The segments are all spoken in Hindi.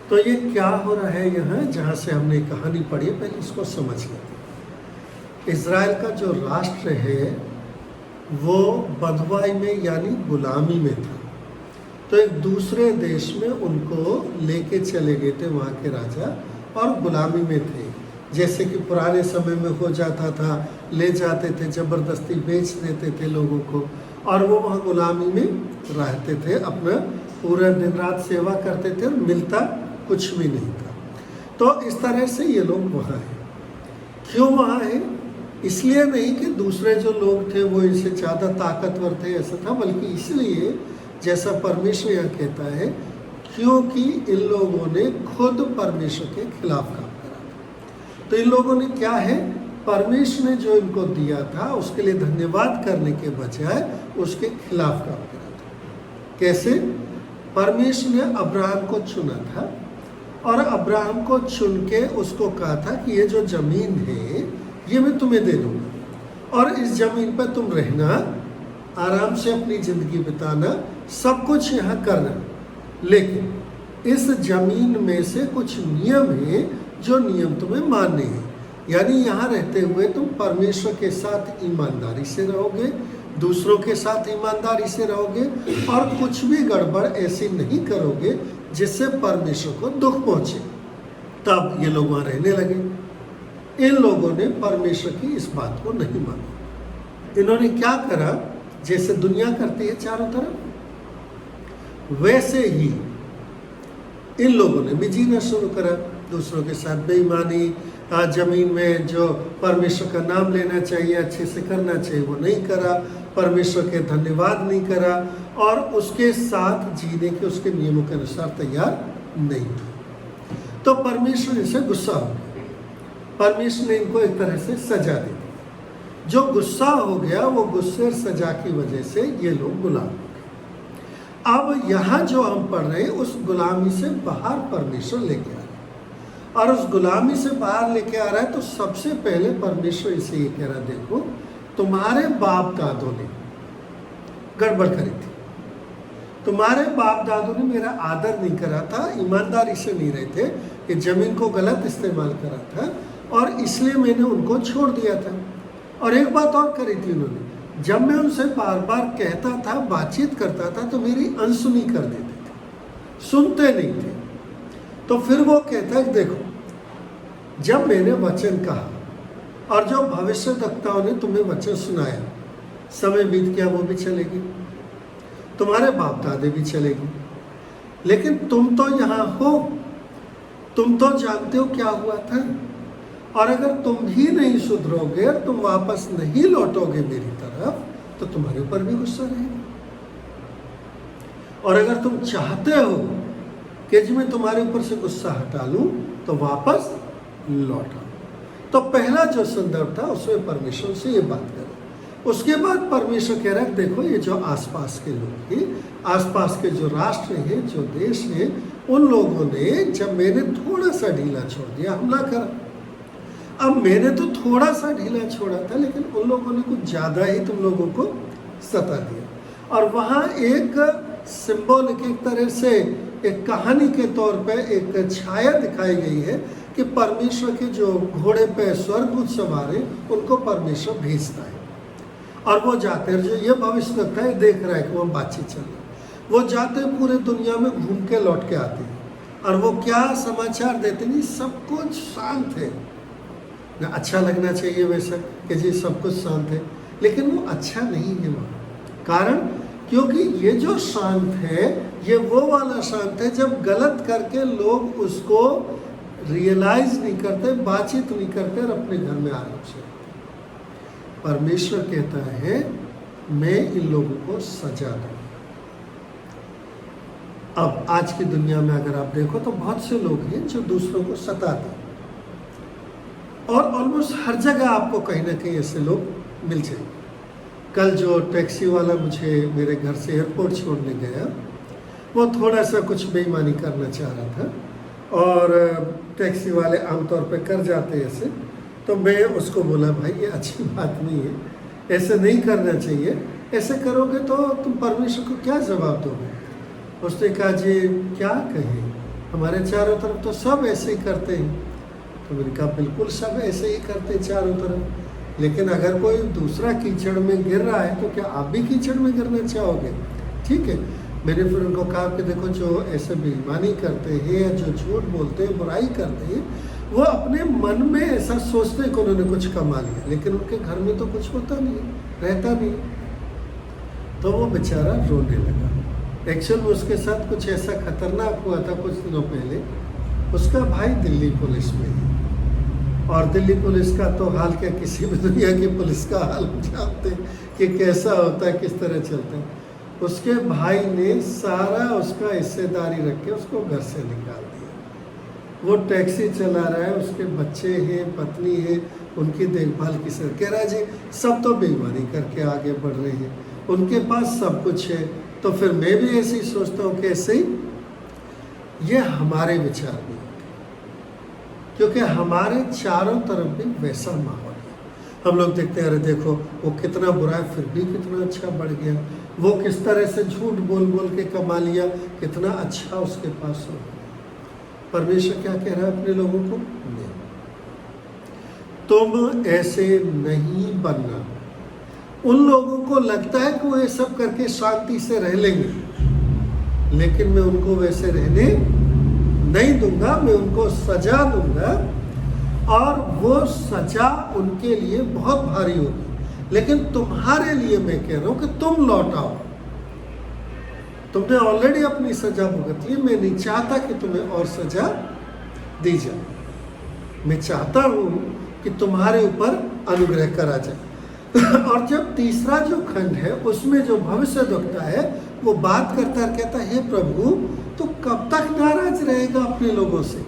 तो ये क्या हो रहा है यहाँ, जहाँ से हमने कहानी पढ़ी है, पहले इसको समझ लेते हैं। इज़राइल का जो राष्ट्र है वो बंधुआई में यानी गुलामी में था। तो एक दूसरे देश में उनको लेके चले गए थे वहाँ के राजा, और गुलामी में थे। जैसे कि पुराने समय में हो जाता था, ले जाते थे, ज़बरदस्ती बेच देते थे लोगों को, और वो वहाँ गुलामी में रहते थे, अपना पूरा दिन रात सेवा करते थे और मिलता कुछ भी नहीं था। तो इस तरह से ये लोग वहाँ हैं। क्यों वहाँ हैं? इसलिए नहीं कि दूसरे जो लोग थे वो इनसे ज़्यादा ताकतवर थे, ऐसा था, बल्कि इसलिए जैसा परमेश्वर यहाँ कहता है, क्योंकि इन लोगों ने खुद परमेश्वर के खिलाफ काम करा था। तो इन लोगों ने क्या है, परमेश्वर ने जो इनको दिया था उसके लिए धन्यवाद करने के बजाय उसके खिलाफ काम करा था। कैसे? परमेश्वर ने अब्राहम को चुना था, और अब्राहम को चुन के उसको कहा था कि ये जो ज़मीन है ये मैं तुम्हें दे दूँगा, और इस ज़मीन पर तुम रहना, आराम से अपनी ज़िंदगी बिताना, सब कुछ यहाँ करना, लेकिन इस ज़मीन में से कुछ नियम हैं जो नियम तुम्हें मानने हैं। यानी यहाँ रहते हुए तुम परमेश्वर के साथ ईमानदारी से रहोगे, दूसरों के साथ ईमानदारी से रहोगे, और कुछ भी गड़बड़ ऐसी नहीं करोगे जिससे परमेश्वर को दुख पहुँचे। तब ये लोग वहाँ रहने लगे। इन लोगों ने परमेश्वर की इस बात को नहीं माना। इन्होंने क्या करा, जैसे दुनिया करती है चारों तरफ, वैसे ही इन लोगों ने भी जीना शुरू करा, दूसरों के साथ बेईमानी, जमीन में जो परमेश्वर का नाम लेना चाहिए, अच्छे से करना चाहिए, वो नहीं करा, परमेश्वर के धन्यवाद नहीं करा, और उसके साथ जीने के उसके नियमों के अनुसार तैयार नहीं था। तो परमेश्वर इनसे गुस्सा हो गया। परमेश्वर ने इनको एक तरह से सजा दे दी। जो गुस्सा हो गया, वो गुस्से और सजा की वजह से ये लोग गुलाम हो गए। अब यहाँ जो हम पढ़ रहे हैं, उस गुलामी से बाहर परमेश्वर लेके आ रहा है, और उस गुलामी से बाहर लेके आ रहा है। तो सबसे पहले परमेश्वर इसे ये कह रहा है, देखो तुम्हारे बाप दादों ने गड़बड़ करी थी, तुम्हारे बाप दादों ने मेरा आदर नहीं करा था, ईमानदारी से नहीं रहे थे, कि ज़मीन को गलत इस्तेमाल करा था, और इसलिए मैंने उनको छोड़ दिया था। और एक बात और करी थी उन्होंने, जब मैं उनसे बार बार कहता था, बातचीत करता था, तो मेरी अनसुनी कर देते थे, सुनते नहीं थे। तो फिर वो कहता है, देखो जब मैंने वचन कहा और जो भविष्यवक्ताओं ने तुम्हें वचन सुनाया, समय बीत गया, वो भी चलेगी, तुम्हारे बाप दादे भी चलेगी, लेकिन तुम तो यहाँ हो, तुम तो जानते हो क्या हुआ था। और अगर तुम ही नहीं सुधरोगे, तुम वापस नहीं लौटोगे मेरी तरफ, तो तुम्हारे ऊपर भी गुस्सा रहेगा। और अगर तुम चाहते हो कि मैं तुम्हारे ऊपर से गुस्सा हटा लूं, तो वापस लौट आओ। तो पहला जो संदर्भ था, उसमें परमेश्वर से ये बात करें। उसके बाद परमेश्वर कह रहा है, देखो ये जो आसपास के लोग हैं, आसपास के जो राष्ट्र हैं, जो देश हैं, उन लोगों ने जब मैंने थोड़ा सा ढीला छोड़ दिया, हमला करा। अब मैंने तो थोड़ा सा ढीला छोड़ा था, लेकिन उन लोगों ने कुछ ज़्यादा ही तुम लोगों को सता दिया। और वहाँ एक सिंबॉलिक, एक तरह से एक कहानी के तौर पे एक छाया दिखाई गई है कि परमेश्वर के जो घोड़े पे स्वर्गदूत सवार हैं, उनको परमेश्वर भेजता है, और वो जाते हैं। जो ये भविष्यवक्ता है, देख रहा है कि वो बातचीत चल रही है, वो जाते हैं, पूरे दुनिया में घूम के लौट के आते हैं, और वो क्या समाचार देते हैं, सब कुछ शांत है ना। अच्छा लगना चाहिए वैसा कि जी सब कुछ शांत है, लेकिन वो अच्छा नहीं है वहाँ। कारण क्योंकि ये जो शांत है, ये वो वाला शांत है जब गलत करके लोग उसको रियलाइज नहीं करते, बातचीत नहीं करते, और अपने घर में आराम से। परमेश्वर कहता है, मैं इन लोगों को सजा दूँ। अब आज की दुनिया में अगर आप देखो तो बहुत से लोग हैं जो दूसरों को सताते हैं, और ऑलमोस्ट हर जगह आपको कहीं ना कहीं ऐसे लोग मिल जाएंगे। कल जो टैक्सी वाला मुझे मेरे घर से एयरपोर्ट छोड़ने गया, वो थोड़ा सा कुछ बेईमानी करना चाह रहा था, और टैक्सी वाले आमतौर पे कर जाते हैं ऐसे। तो मैं उसको बोला, भाई ये अच्छी बात नहीं है, ऐसे नहीं करना चाहिए, ऐसे करोगे तो तुम परमेश्वर को क्या जवाब दोगे। उसने कहा, जी क्या कहें, हमारे चारों तरफ तो सब ऐसे ही करते हैं। तो मैंने कहा बिल्कुल सब ऐसे ही करते हैं चारों तरफ, लेकिन अगर कोई दूसरा कीचड़ में गिर रहा है तो क्या आप भी कीचड़ में गिरना चाहोगे? ठीक है। मैंने फिर उनको कहा कि देखो, जो ऐसे बेईमानी करते हैं या जो झूठ बोलते हैं, बुराई करते हैं, वो अपने मन में ऐसा सोचते हैं कि उन्होंने कुछ कमा लिया, लेकिन उनके घर में तो कुछ होता नहीं, रहता नहीं। तो वो बेचारा रोने लगा। एक्चुअल में उसके साथ कुछ ऐसा खतरनाक हुआ था कुछ दिनों पहले। उसका भाई दिल्ली पुलिस में है, और दिल्ली पुलिस का तो हाल क्या, किसी भी दुनिया की पुलिस का हाल जानते हैं कि कैसा होता है, किस तरह चलता है। उसके भाई ने सारा उसका हिस्सेदारी रख के उसको घर से निकाल दिया। वो टैक्सी चला रहा है, उसके बच्चे हैं, पत्नी है, उनकी देखभाल किस तरह, कह रहा है जी सब तो बेईमानी करके आगे बढ़ रहे हैं, उनके पास सब कुछ है, तो फिर मैं भी ऐसे ही सोचता हूँ कि ऐसे ही। ये हमारे विचार में होते, क्योंकि हमारे चारों तरफ भी वैसा माहौल है। हम लोग देखते हैं, अरे देखो वो कितना बुरा है फिर भी कितना अच्छा बढ़ गया, वो किस तरह से झूठ बोल बोल के कमा लिया, कितना अच्छा उसके पास हो। परमेश्वर क्या कह रहा है अपने लोगों को? नहीं, तुम ऐसे नहीं बनना। उन लोगों को लगता है कि वो ये सब करके शांति से रह लेंगे, लेकिन मैं उनको वैसे रहने नहीं दूंगा, मैं उनको सजा दूंगा, और वो सजा उनके लिए बहुत भारी होगी। लेकिन तुम्हारे लिए मैं कह रहा हूं कि तुम लौट आओ। तुमने ऑलरेडी अपनी सजा भुगत ली, मैं नहीं चाहता कि तुम्हें और सजा दी जाए। मैं चाहता हूं कि तुम्हारे ऊपर अनुग्रह करा जाए। और जब तीसरा जो खंड है उसमें जो भविष्य दुखता है, वो बात करता है, कहता है, हे प्रभु तो कब तक नाराज रहेगा अपने लोगों से?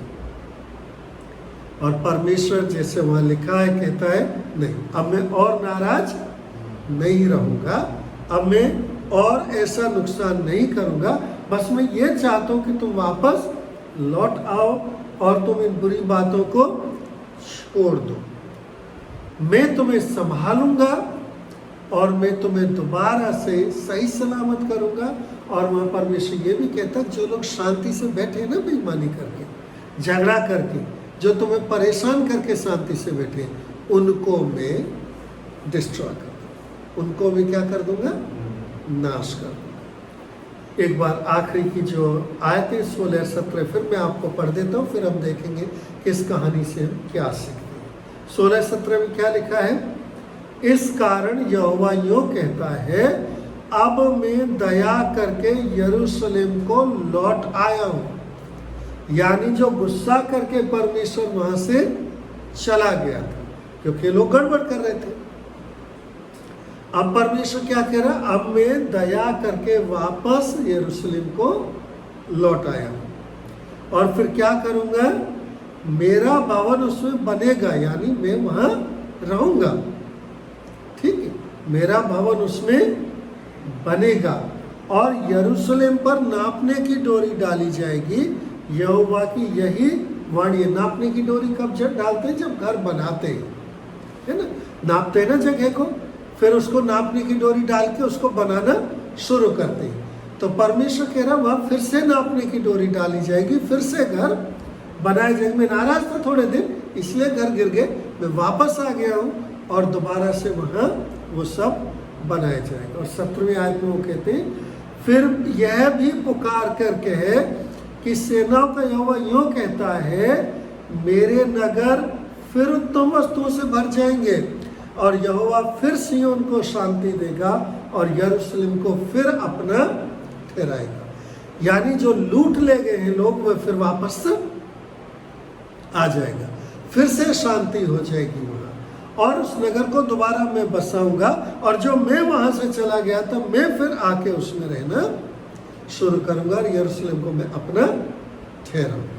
और परमेश्वर जैसे वहां लिखा है कहता है, नहीं, अब मैं और नाराज नहीं रहूंगा, अब मैं और ऐसा नुकसान नहीं करूंगा, बस मैं ये चाहता हूं कि तुम वापस लौट आओ और तुम इन बुरी बातों को छोड़ दो। मैं तुम्हें संभालूंगा और मैं तुम्हें दोबारा से सही सलामत करूंगा। और वहाँ परमेश्वर ये भी कहता है, जो लोग शांति से बैठे हैं ना बेईमानी करके, झगड़ा करके, जो तुम्हें परेशान करके शांति से बैठे हैं, उनको मैं डिस्ट्रॉय कर दूंगा, उनको मैं क्या कर दूंगा? नाश कर दूंगा। एक बार आखिरी की जो आयतें 16-17 फिर मैं आपको पढ़ देता हूँ, फिर हम देखेंगे कि इस कहानी से हम क्या सीखते हैं। 16-17 में क्या लिखा है? इस कारण यहोवा यूं कहता है, अब मैं दया करके यरूशलेम को लौट आया हूं। यानी जो गुस्सा करके परमेश्वर वहां से चला गया था, क्योंकि लोग गड़बड़ कर रहे थे। अब परमेश्वर क्या कह रहा? अब मैं दया करके वापस यरूशलेम को लौट आया हूं, और फिर क्या करूंगा? मेरा भवन उसमें बनेगा, यानी मैं वहां रहूंगा। ठीक है, मेरा भवन उसमें बनेगा, और यरूशलेम पर नापने की डोरी डाली जाएगी। यहोवा की यही वाणी है। नापने की डोरी कब जब डालते हैं? जब घर बनाते हैं, है ना, नापते हैं ना जगह को, फिर उसको नापने की डोरी डाल के उसको बनाना शुरू करते हैं। तो परमेश्वर कह रहा है वहां फिर से नापने की डोरी डाली जाएगी, फिर से घर बनाए जाएंगे। मैं नाराज था थोड़े दिन, इसलिए घर गिर गए, मैं वापस आ गया हूँ और दोबारा से वहाँ वो सब बनाया जाएगा। और 17वीं आयत में वो कहते हैं, फिर यह भी पुकार करके है कि सेनाओं का यहोवा यूं कहता है, मेरे नगर फिर उत्तम वस्तुओं से भर जाएंगे, और यहोवा फिर सिय्योन को शांति देगा और यरूशलेम को फिर अपना ठहराएगा। यानी जो लूट ले गए हैं लोग, वो फिर वापस आ जाएगा, फिर से शांति हो जाएगी वहाँ, और उस नगर को दोबारा मैं बसाऊंगा, और जो मैं वहां से चला गया था मैं फिर आके उसमें रहना शुरू करूंगा, और यरूशलेम को मैं अपना ठहराऊंगा।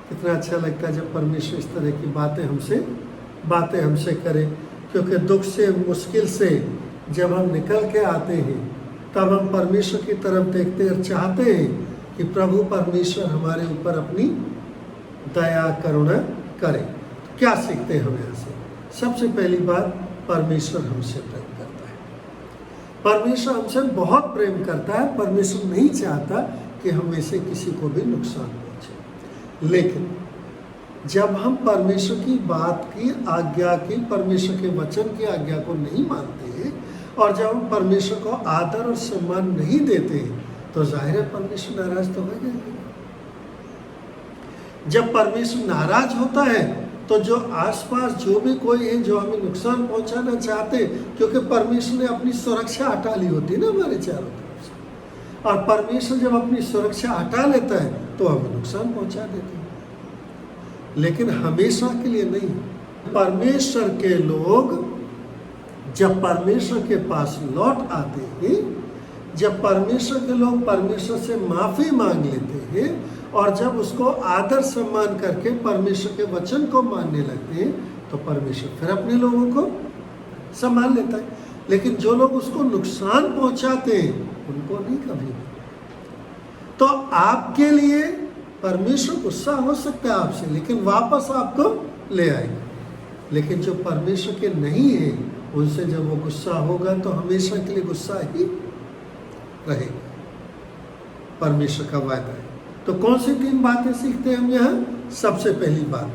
कितना अच्छा लगता है जब परमेश्वर इस तरह की बातें हमसे करे, क्योंकि दुख से, मुश्किल से जब हम निकल के आते हैं, तब हम परमेश्वर की तरफ देखते और चाहते हैं कि प्रभु परमेश्वर हमारे ऊपर अपनी दया करुणा करे। तो क्या सीखते हैं हम यहाँ से? सबसे पहली बात, परमेश्वर हमसे प्रेम करता है। परमेश्वर हमसे बहुत प्रेम करता है। परमेश्वर नहीं चाहता कि हमें से किसी को भी नुकसान पहुंचे। लेकिन जब हम परमेश्वर की बात की आज्ञा की, परमेश्वर के वचन की आज्ञा को नहीं मानते और जब हम परमेश्वर को आदर और सम्मान नहीं देते तो जाहिर है परमेश्वर नाराज तो होगा। जब परमेश्वर नाराज होता है तो जो आसपास जो भी कोई है जो हमें नुकसान पहुंचाना चाहते, क्योंकि परमेश्वर ने अपनी सुरक्षा हटा ली होती है ना हमारे चारों तरफ से, और परमेश्वर जब अपनी सुरक्षा हटा लेता है तो हमें नुकसान पहुंचा देते हैं। लेकिन हमेशा के लिए नहीं। परमेश्वर के लोग जब परमेश्वर के पास लौट आते हैं, जब परमेश्वर के लोग परमेश्वर से माफी मांग लेते हैं और जब उसको आदर सम्मान करके परमेश्वर के वचन को मानने लगते हैं तो परमेश्वर फिर अपने लोगों को संभाल लेता है। लेकिन जो लोग उसको नुकसान पहुंचाते हैं उनको नहीं कभी। तो आपके लिए परमेश्वर गुस्सा हो सकता है आपसे, लेकिन वापस आपको ले आएगा। लेकिन जो परमेश्वर के नहीं है उनसे जब वो गुस्सा होगा तो हमेशा के लिए गुस्सा ही रहेगा। परमेश्वर का वायदा है। तो कौन सी 3 बातें सीखते हैं हम यहाँ? सबसे पहली बात,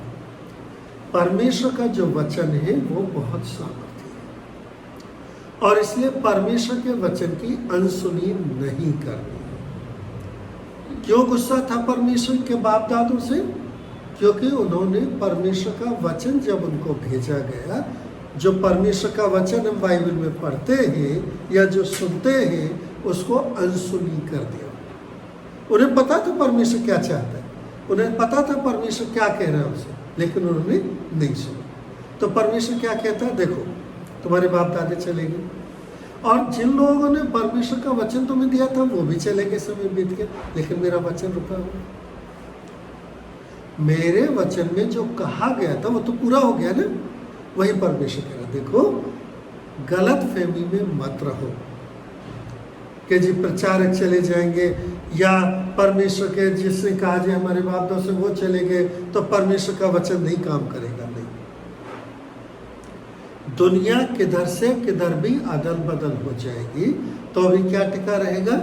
परमेश्वर का जो वचन है वो बहुत सामर्थी है और इसलिए परमेश्वर के वचन की अनसुनी नहीं करनी। क्यों गुस्सा था परमेश्वर के बाप दादों से? क्योंकि उन्होंने परमेश्वर का वचन जब उनको भेजा गया, जो परमेश्वर का वचन हम बाइबल में पढ़ते हैं या जो सुनते हैं उसको अनसुनी कर दिया। उन्हें पता था परमेश्वर क्या चाहता है, उन्हें पता था परमेश्वर क्या कह रहा है उनसे, लेकिन उन्होंने नहीं सुना। तो परमेश्वर क्या कहता है? देखो तुम्हारे बाप दादे चले गए और जिन लोगों ने परमेश्वर का वचन तुम्हें दिया था वो भी चले गए, समय बीत गया, लेकिन मेरा वचन रुका हुआ। मेरे वचन में जो कहा गया था वो तो पूरा हो गया ना। वही परमेश्वर कह रहा, देखो गलत फहमी में मत रहो कि जी प्रचारक चले जाएंगे या परमेश्वर के जिसने कहा जाए हमारे बाप दादा से वो चले गए तो परमेश्वर का वचन नहीं काम करेगा। नहीं, दुनिया किधर से किधर भी अदल बदल हो जाएगी तो अभी क्या टिका रहेगा?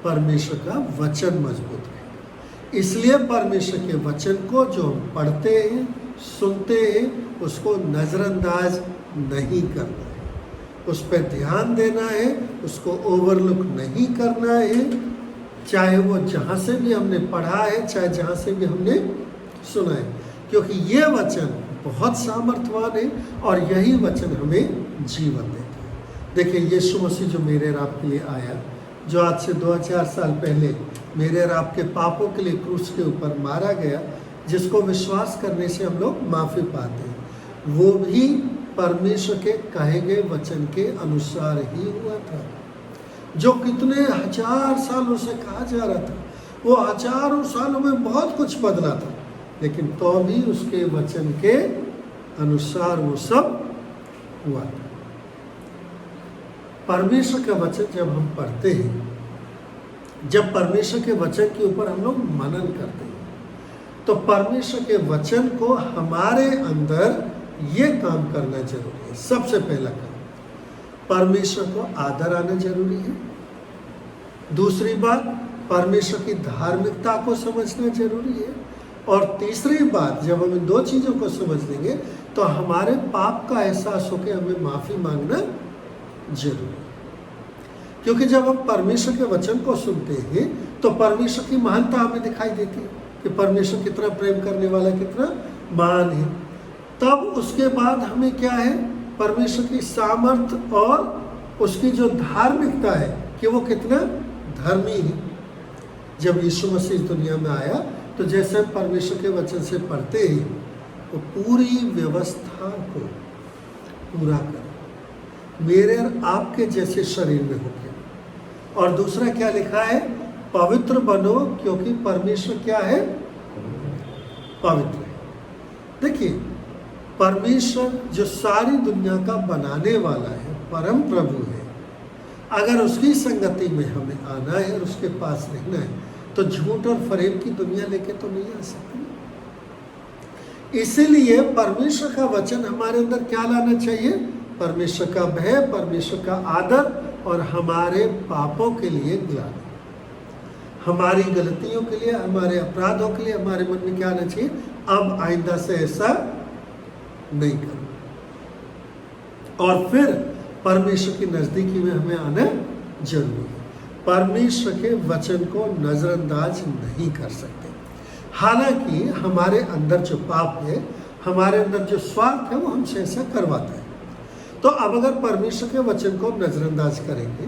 परमेश्वर का वचन मजबूत रहेगा। इसलिए परमेश्वर के वचन को जो हम पढ़ते हैं सुनते हैं उसको नजरअंदाज नहीं करना है, उस पर ध्यान देना है, उसको ओवरलुक नहीं करना है, चाहे वो जहाँ से भी हमने पढ़ा है, चाहे जहाँ से भी हमने सुना है, क्योंकि ये वचन बहुत सामर्थ्यवान है और यही वचन हमें जीवन देता है। देखिए यीशु मसीह जो मेरे और आपके लिए आया, जो आज से 2000 साल पहले मेरे और आपके पापों के लिए क्रूस के ऊपर मारा गया, जिसको विश्वास करने से हम लोग माफ़ी पाते हैं, वो भी परमेश्वर के कहे गए वचन के अनुसार ही हुआ था। जो कितने 1000 सालों से कहा जा रहा था, वो हजारों सालों में बहुत कुछ बदला था, लेकिन तो भी उसके वचन के अनुसार वो सब हुआ था। परमेश्वर का वचन जब हम पढ़ते हैं, जब परमेश्वर के वचन के ऊपर हम लोग मनन करते हैं, तो परमेश्वर के वचन को हमारे अंदर ये काम करना जरूरी है। सबसे पहला काम, परमेश्वर को आदर आना जरूरी है। दूसरी बात, परमेश्वर की धार्मिकता को समझना जरूरी है। और तीसरी बात, जब हम इन 2 चीज़ों को समझ लेंगे तो हमारे पाप का एहसास होकर हमें माफ़ी मांगना जरूरी है। क्योंकि जब हम परमेश्वर के वचन को सुनते हैं तो परमेश्वर की महानता हमें दिखाई देती है कि परमेश्वर कितना प्रेम करने वाला, कितना महान है। तब उसके बाद हमें क्या है? परमेश्वर की सामर्थ्य और उसकी जो धार्मिकता है कि वो कितना धर्मी है। जब यीशु मसीह इस दुनिया में आया तो जैसे हम परमेश्वर के वचन से पढ़ते हैं तो पूरी व्यवस्था को पूरा करें, मेरे और आपके जैसे शरीर में होके। और दूसरा क्या लिखा है? पवित्र बनो क्योंकि परमेश्वर क्या है? पवित्र है। देखिए परमेश्वर जो सारी दुनिया का बनाने वाला है, परम प्रभु है, अगर उसकी संगति में हमें आना है और उसके पास रहना है तो झूठ और फरेब की दुनिया लेके तो नहीं आ सकती। इसीलिए परमेश्वर का वचन हमारे अंदर क्या लाना चाहिए? परमेश्वर का भय, परमेश्वर का आदर और हमारे पापों के लिए ग्लानि। हमारी गलतियों के लिए, हमारे अपराधों के लिए हमारे मन में क्या आना चाहिए, अब आइंदा से ऐसा नहीं करो। और फिर परमेश्वर की नजदीकी में हमें आना जरूरी है। परमेश्वर के वचन को नजरअंदाज नहीं कर सकते। हालांकि हमारे अंदर जो पाप है, हमारे अंदर जो स्वार्थ है, वो हमसे ऐसा करवाता है। तो अब अगर परमेश्वर के वचन को नजरअंदाज करेंगे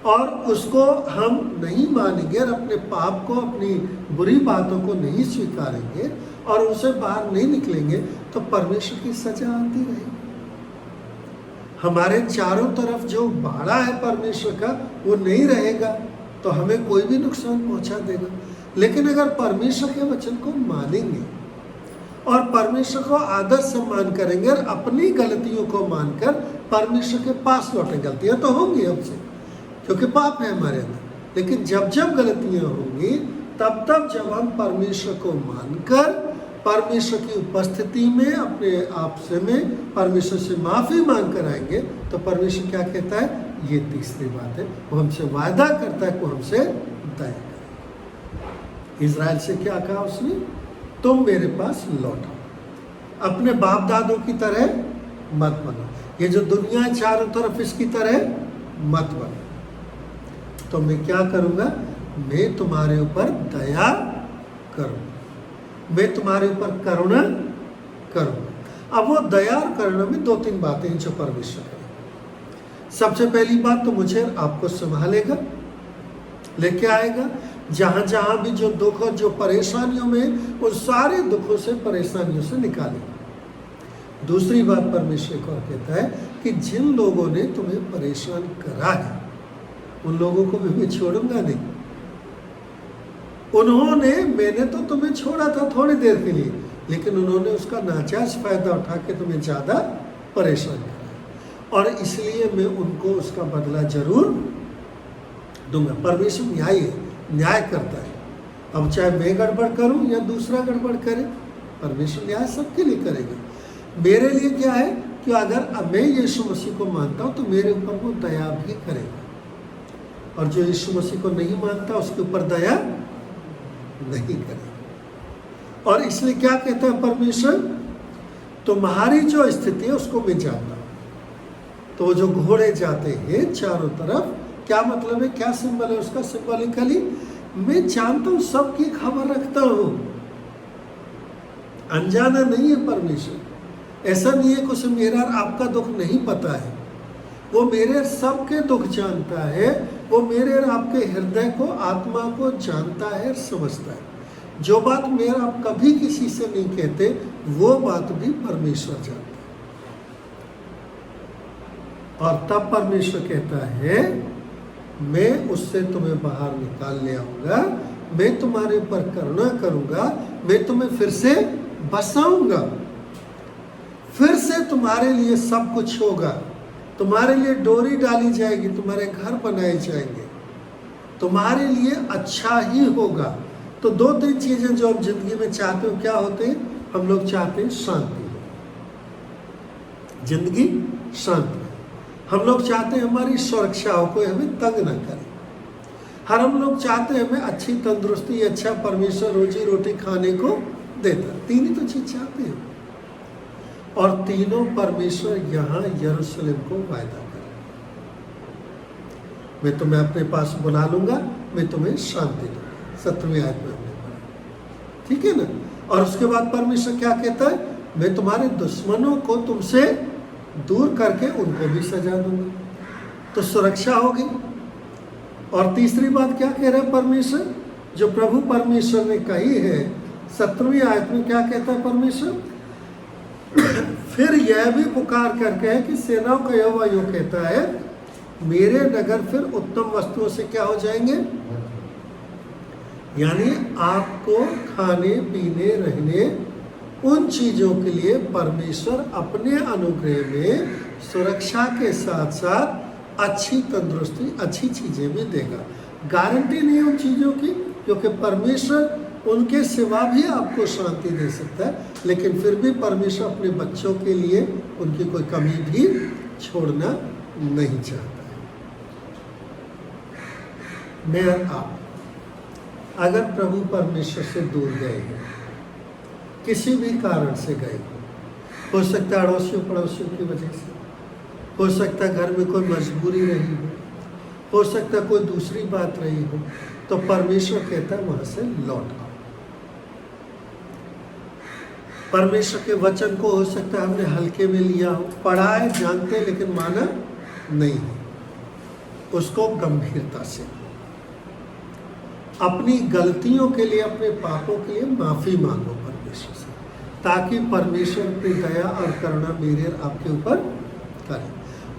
और उसको हम नहीं मानेंगे और अपने पाप को, अपनी बुरी बातों को नहीं स्वीकारेंगे और उसे बाहर नहीं निकलेंगे, तो परमेश्वर की सजा आती रहेगी। हमारे चारों तरफ जो बाड़ा है परमेश्वर का, वो नहीं रहेगा तो हमें कोई भी नुकसान पहुंचा देगा। लेकिन अगर परमेश्वर के वचन को मानेंगे और परमेश्वर को आदर सम्मान करेंगे और अपनी गलतियों को मानकर परमेश्वर के पास लौटें, गलतियां तो होंगी हमसे क्योंकि पाप है हमारे अंदर, लेकिन जब जब गलतियां होंगी तब तब जब हम परमेश्वर को मानकर परमेश्वर की उपस्थिति में अपने आप से में परमेश्वर से माफ़ी मांग कर आएंगे, तो परमेश्वर क्या कहता है, ये तीसरी बात है, वो हमसे वायदा करता है कि वो हमसे दया करेगा। इज़राइल से क्या कहा उसने, तुम मेरे पास लौटो, अपने बाप दादों की तरह मत बनो, ये जो दुनिया है चारों तरफ इसकी तरह मत बनो। तो मैं क्या करूँगा, मैं तुम्हारे ऊपर दया करूँगा, मैं तुम्हारे ऊपर करुणा करूँगा। अब वो दया और करुणा में दो तीन बातें हैं जो परमेश्वर करेगा। सबसे पहली बात तो मुझे आपको संभालेगा, लेके आएगा, जहाँ जहाँ भी जो दुख और जो परेशानियों में, उन सारे दुखों से, परेशानियों से निकालेगा। दूसरी बात परमेश्वर को कहता है कि जिन लोगों ने तुम्हें परेशान करा है उन लोगों को भी मैं छोड़ूंगा नहीं। मैंने तो तुम्हें छोड़ा था थोड़ी देर के लिए, लेकिन उन्होंने उसका नाजायज फायदा उठा के तुम्हें ज्यादा परेशान करा, और इसलिए मैं उनको उसका बदला जरूर दूंगा। परमेश्वर न्याय है, न्याय करता है। अब चाहे मैं गड़बड़ करूं या दूसरा गड़बड़ करे, परमेश्वर न्याय सबके लिए करेगा। मेरे लिए क्या है कि अगर मैं यीशु मसीह को मानता हूँ तो मेरे ऊपर वो दया भी करेगा, और जो यीशु मसीह को नहीं मानता उसके ऊपर दया नहीं करेगा। और इसलिए क्या कहता है परमेश्वर, तुम्हारी जो स्थिति है उसको मैं जानता हूं। तो जो घोड़े जाते हैं चारों तरफ, क्या मतलब है, क्या सिंबल है उसका, सिंबॉलिकली मैं जानता हूं, सबकी खबर रखता हूं, अनजाना नहीं है परमेश्वर। ऐसा नहीं है कुछ मेरा और आपका दुख नहीं पता है, वो मेरे सबके दुख जानता है, वो मेरे और आपके हृदय को, आत्मा को जानता है, समझता है। जो बात मेरा आप कभी किसी से नहीं कहते, वो बात भी परमेश्वर जानता है। और तब परमेश्वर कहता है, मैं उससे तुम्हें बाहर निकाल ले आऊंगा, मैं तुम्हारे ऊपर करुणा करूंगा, मैं तुम्हें फिर से बसाऊंगा, फिर से तुम्हारे लिए सब कुछ होगा, तुम्हारे लिए डोरी डाली जाएगी, तुम्हारे घर बनाए जाएंगे, तुम्हारे लिए अच्छा ही होगा। तो दो तीन चीजें जो हम जिंदगी में चाहते हो, क्या होते हैं, हम लोग चाहते हैं शांति, जिंदगी शांति। हम लोग चाहते हैं हमारी सुरक्षा हो, कोई हमें तंग ना करे। हम लोग चाहते हैं हमें अच्छी तंदुरुस्ती, अच्छा परमेश्वर रोजी रोटी खाने को देता। तीन ही तो चीज चाहते हैं, और तीनों परमेश्वर यहाँ यरूशलेम को वायदा करे, मैं तुम्हें अपने पास बुला लूंगा, मैं तुम्हें शांति दूंगा। 17वीं आयत में हमने पढ़ा, ठीक है ना। और उसके बाद परमेश्वर क्या कहता है, मैं तुम्हारे दुश्मनों को तुमसे दूर करके उनको भी सजा दूंगा। तो सुरक्षा होगी। और तीसरी बात क्या कह रहा है परमेश्वर, जो प्रभु परमेश्वर ने कही है 17वीं आयत में, क्या कहता है परमेश्वर, फिर यह भी पुकार करके है कि सेनाओं का यहोवा यूं कहता है, मेरे नगर फिर उत्तम वस्तुओं से क्या हो जाएंगे, यानी आपको खाने पीने रहने उन चीजों के लिए परमेश्वर अपने अनुग्रह में सुरक्षा के साथ साथ अच्छी तंदुरुस्ती, अच्छी चीजें भी देगा। गारंटी नहीं है उन चीजों की, क्योंकि परमेश्वर उनके सिवा भी आपको शांति दे सकता है, लेकिन फिर भी परमेश्वर अपने बच्चों के लिए उनकी कोई कमी भी छोड़ना नहीं चाहता है। मैं और आप अगर प्रभु परमेश्वर से दूर गए हैं, किसी भी कारण से गए हो सकता है अड़ोसियों पड़ोसियों की वजह से, हो सकता है घर में कोई मजबूरी रही हो सकता है कोई दूसरी बात रही हो, तो परमेश्वर कहता है वहां से लौट आओ। परमेश्वर के वचन को हो सकता है हमने हल्के में लिया हो, पढ़ा है, जानते हैं, लेकिन माना नहीं है। उसको गंभीरता से अपनी गलतियों के लिए, अपने पापों के लिए माफी मांगो परमेश्वर से, ताकि परमेश्वर अपनी दया और करुणा मेरे और आपके ऊपर करे,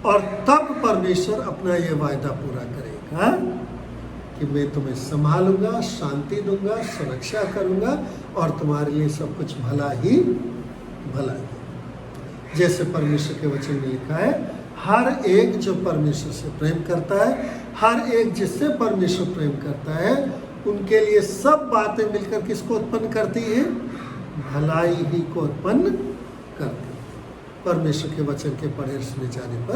और तब परमेश्वर अपना ये वायदा पूरा करेगा कि मैं तुम्हें संभालूंगा, शांति दूंगा, सुरक्षा करूंगा और तुम्हारे लिए सब कुछ भला ही भला ही। जैसे परमेश्वर के वचन में लिखा है, हर एक जो परमेश्वर से प्रेम करता है, हर एक जिससे परमेश्वर प्रेम करता है, उनके लिए सब बातें मिलकर किसको उत्पन्न करती है? भलाई ही को उत्पन्न करती है। परमेश्वर के वचन के पढ़े सुने जाने पर